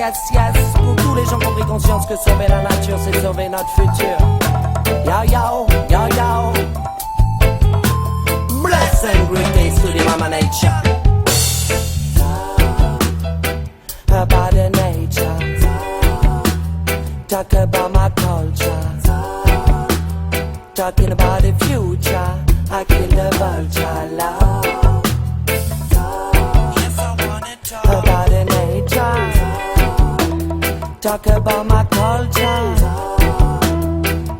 yes, yes. Pour tous les gens qui ont pris conscience que sauver la nature, c'est sauver notre futur. Yo, yo, yo, yo. Bless and greetings to the mama nature. About the nature. Talk about my culture. Talking about the future. I kill the vulture, love. About the nature. Talk about my culture.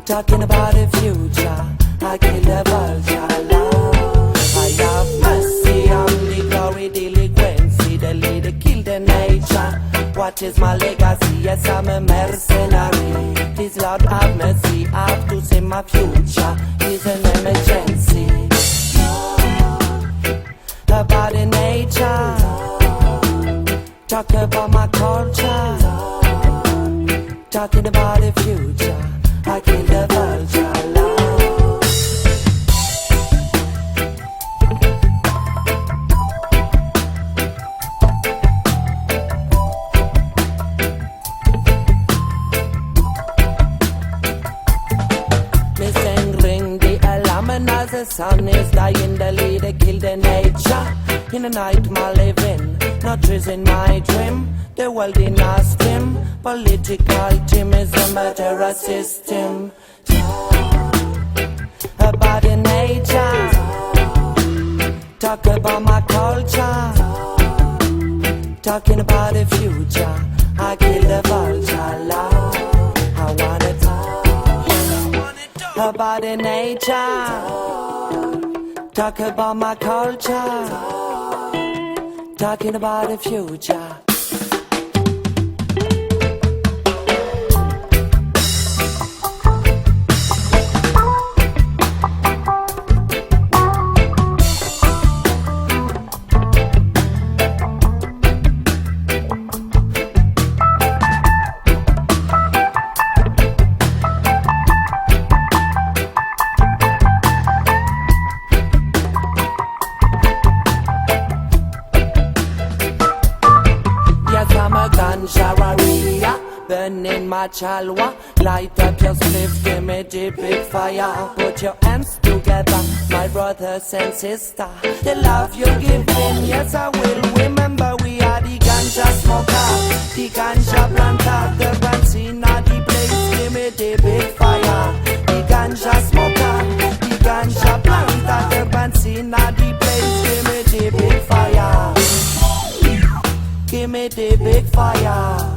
Talking about the future. I kill the vulture, love. I have mercy on the glory, delinquency, the leader kill the nature. What is my legacy? Yes, I'm a mercenary. Please, Lord, have mercy. I have to save my future. It's an emergency. About the nature. Talk about my culture. Talking about the future. I kill the vulture, love. As the sun is dying, the leader kill the nature. In the night my living, no trees in my dream. The world in a stream, political team is a murderer system. About the nature, talk about my culture. Talking about the future, I kill the vulture, love. I wanna talk about the nature. Talk about my culture. Talking about the future. Burning my chalwa, light up your spliff, give me the big fire. Put your hands together, my brothers and sisters. The love you're giving, yes I will remember. We are the ganja smoker, the ganja planter, the brands in the place. Give me the big fire, the ganja smoker, the ganja planter, the brands in the place. Give me the big fire, give me the big fire.